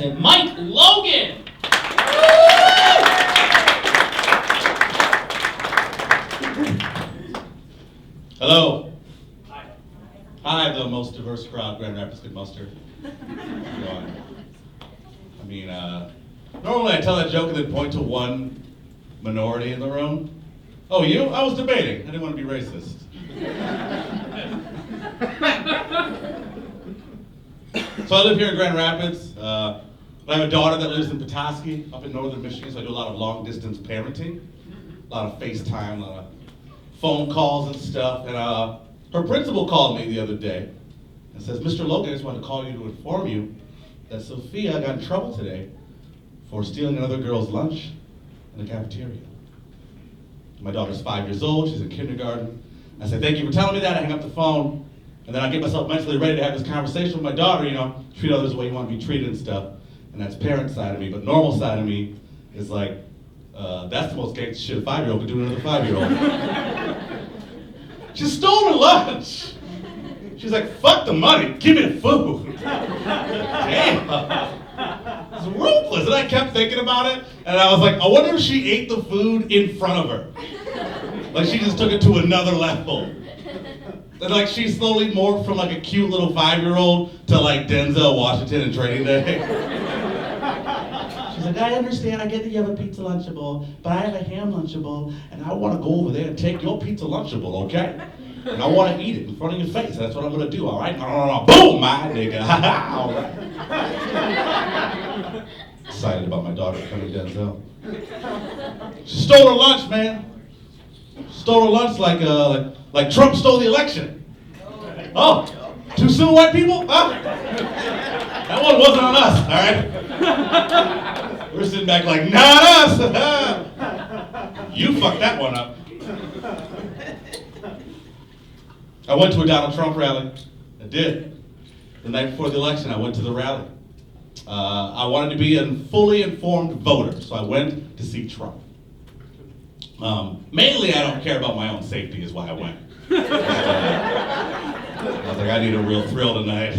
President Mike Logan. Hello. Hi, the most diverse crowd Grand Rapids could muster. I mean, normally I tell that joke and then point to one minority in the room. Oh, you? I was debating. I didn't want to be racist. So I live here in Grand Rapids. I have a daughter that lives in Petoskey, up in northern Michigan, so I do a lot of long-distance parenting. A lot of FaceTime, a lot of phone calls and stuff. And her principal called me the other day and says, Mr. Logan, I just wanted to call you to inform you that Sophia got in trouble today for stealing another girl's lunch in the cafeteria. My daughter's 5 years old, she's in kindergarten. I said, thank you for telling me that. I hang up the phone, and then I get myself mentally ready to have this conversation with my daughter, treat others the way you want to be treated and stuff. And that's parent side of me, but normal side of me is like, that's the most gangster shit a 5-year-old could do to another 5-year-old. She stole her lunch. She's like, fuck the money, give me the food. Damn. It's ruthless. And I kept thinking about it, and I was like, I wonder if she ate the food in front of her. Like she just took it to another level. And like she slowly morphed from like a cute little 5-year-old to like Denzel Washington in Training Day. She's like, I understand, I get that you have a pizza Lunchable, but I have a ham Lunchable, and I want to go over there and take your pizza Lunchable, okay? And I want to eat it in front of your face. That's what I'm going to do, all right? No. Boom, my nigga. All right. Excited about my daughter becoming Denzel. She stole her lunch, man. Stole her lunch like Trump stole the election. Oh, too soon, white people? Huh? That one wasn't on us, all right? We're sitting back like, not us. You fucked that one up. I went to a Donald Trump rally. I did. The night before the election, I went to the rally. I wanted to be a fully informed voter, so I went to see Trump. Mainly, I don't care about my own safety, is why I went. I was like, I need a real thrill tonight.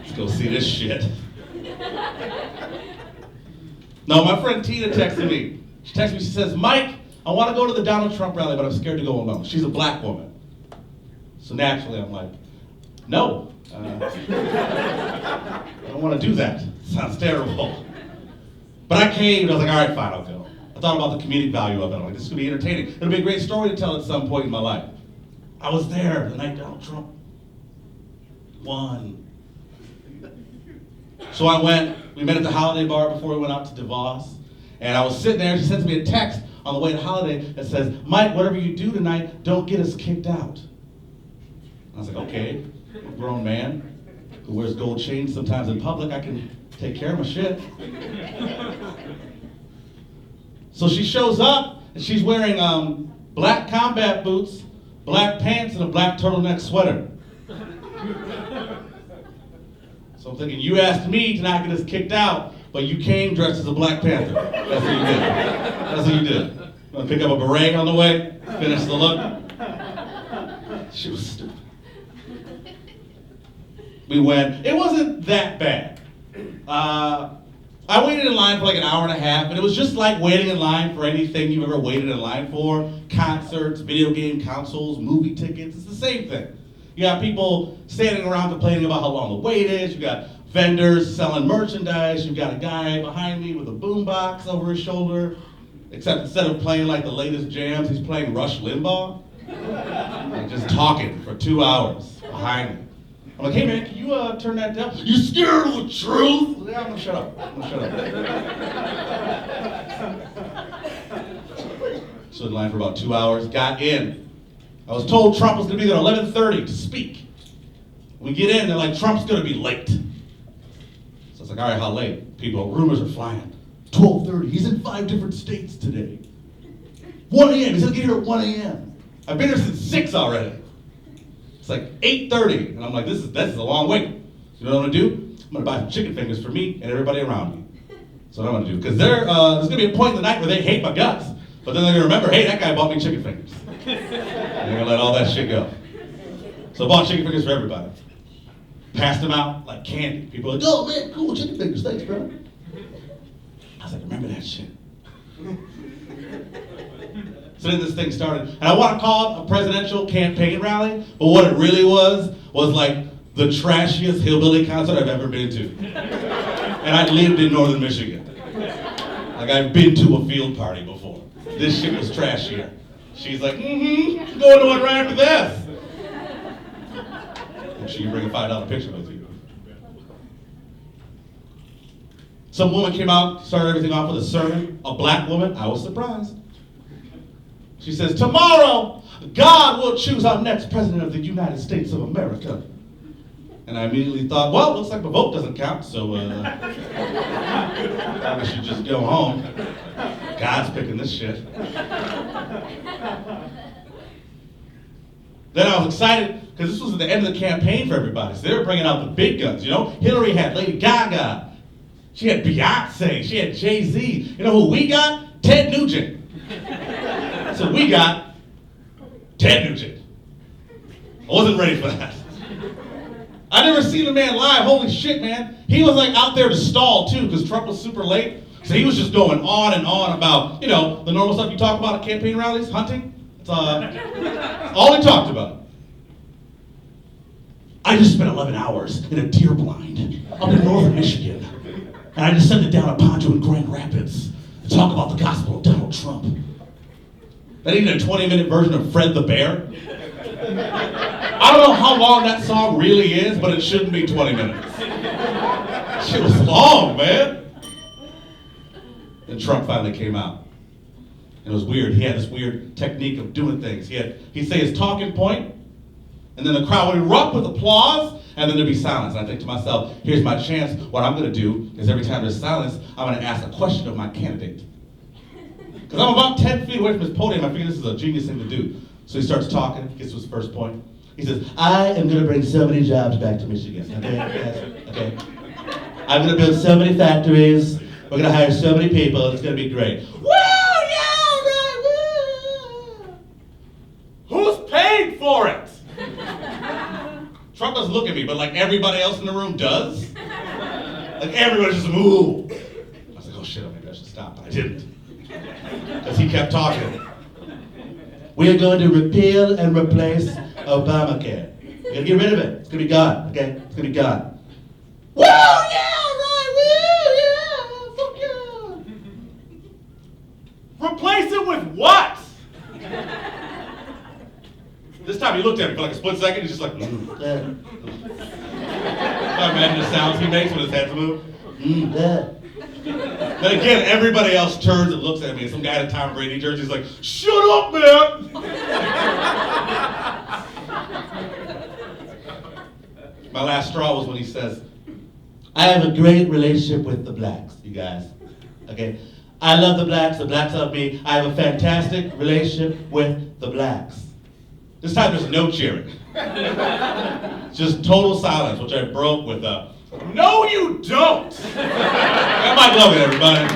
Let's go see this shit. No, my friend Tina texted me. She texted me, she says, Mike, I want to go to the Donald Trump rally, but I'm scared to go alone. She's a black woman. So naturally, I'm like, no. I don't want to do that. Sounds terrible. But I caved. I was like, all right, fine, I'll go. I thought about the comedic value of it. I'm like, this is going to be entertaining. It'll be a great story to tell at some point in my life. I was there the night Donald Trump won. So I went. We met at the Holiday Bar before we went out to DeVos. And I was sitting there. She sends me a text on the way to Holiday that says, Mike, whatever you do tonight, don't get us kicked out. I was like, okay, I'm a grown man who wears gold chains sometimes in public. I can take care of my shit. So she shows up, and she's wearing black combat boots, black pants, and a black turtleneck sweater. So I'm thinking, you asked me to not get us kicked out, but you came dressed as a Black Panther. That's what you did. That's what you did. You want to pick up a beret on the way? Finish the look? She was stupid. We went. It wasn't that bad. I waited in line for like an hour and a half, and it was just like waiting in line for anything you've ever waited in line for. Concerts, video game consoles, movie tickets, it's the same thing. You got people standing around complaining about how long the wait is. You got vendors selling merchandise. You've got a guy behind me with a boombox over his shoulder. Except instead of playing like the latest jams, he's playing Rush Limbaugh. Like just talking for 2 hours behind me. I'm like, hey man, can you turn that down? You scared of the truth? Yeah, I'm gonna shut up. Stood in line for about 2 hours, got in. I was told Trump was gonna be there at 11:30 to speak. We get in, they're like, Trump's gonna be late. So it's like, all right, how late? People, rumors are flying. 12:30, he's in 5 different states today. 1 a.m., he's gonna get here at 1 a.m. I've been here since 6 already. It's like 8:30, and I'm like, this is a long wait. You know what I'm gonna do? I'm gonna buy some chicken fingers for me and everybody around me. That's what I'm gonna do. Because there's gonna be a point in the night where they hate my guts, but then they're gonna remember, hey, that guy bought me chicken fingers. And they're gonna let all that shit go. So I bought chicken fingers for everybody. Passed them out like candy. People were like, oh man, cool, chicken fingers, thanks, bro. I was like, remember that shit. So then this thing started, and I want to call it a presidential campaign rally, but what it really was like the trashiest hillbilly concert I've ever been to. And I lived in northern Michigan. Like I've been to a field party before. This shit was trashier. She's like, going to one right after this. Make sure you bring a $5 picture with you. Some woman came out, started everything off with a sermon. A black woman, I was surprised. She says, tomorrow, God will choose our next president of the United States of America. And I immediately thought, well, looks like my vote doesn't count, so I should just go home. God's picking this shit. Then I was excited, because this was at the end of the campaign for everybody, so they were bringing out the big guns, you know? Hillary had Lady Gaga. She had Beyonce. She had Jay-Z. You know who we got? Ted Nugent. So we got Ted Nugent. I wasn't ready for that. I never seen the man live. Holy shit, man. He was like out there to stall too, because Trump was super late. So he was just going on and on about, you know, the normal stuff you talk about at campaign rallies, hunting. That's all he talked about. I just spent 11 hours in a deer blind up in northern Michigan. And I descended down a poncho in Grand Rapids to talk about the gospel of Donald Trump. They needed a 20-minute version of Fred the Bear. I don't know how long that song really is, but it shouldn't be 20 minutes. Shit was long, man. Then Trump finally came out. And it was weird. He had this weird technique of doing things. He'd say his talking point, and then the crowd would erupt with applause, and then there'd be silence. And I think to myself, here's my chance. What I'm going to do is every time there's silence, I'm going to ask a question of my candidate. Because I'm about 10 feet away from his podium. I figure this is a genius thing to do. So he starts talking, gets to his first point. He says, I am going to bring so many jobs back to Michigan. Okay? Yes. Okay. I'm going to build so many factories. We're going to hire so many people. It's going to be great. Woo! Yeah, right, woo! Who's paying for it? Trump doesn't look at me, but like everybody else in the room does. Like everybody's just, ooh. I was like, oh shit, maybe I should stop, but I didn't. Because he kept talking. We are going to repeal and replace Obamacare. We're going to get rid of it. It's going to be gone, okay? It's going to be gone. Woo, yeah, right, woo, yeah, fuck yeah. Replace it with what? This time he looked at me for like a split second, he's just like, I imagine the sounds he makes when his head's moved. Then again, everybody else turns and looks at me, and some guy in a Tom Brady jersey is like, shut up, man! My last straw was when he says, I have a great relationship with the blacks, you guys. Okay? I love the blacks love me. I have a fantastic relationship with the blacks. This time there's no cheering. Just total silence, which I broke with a, no you don't! Got Mike Logan, everybody.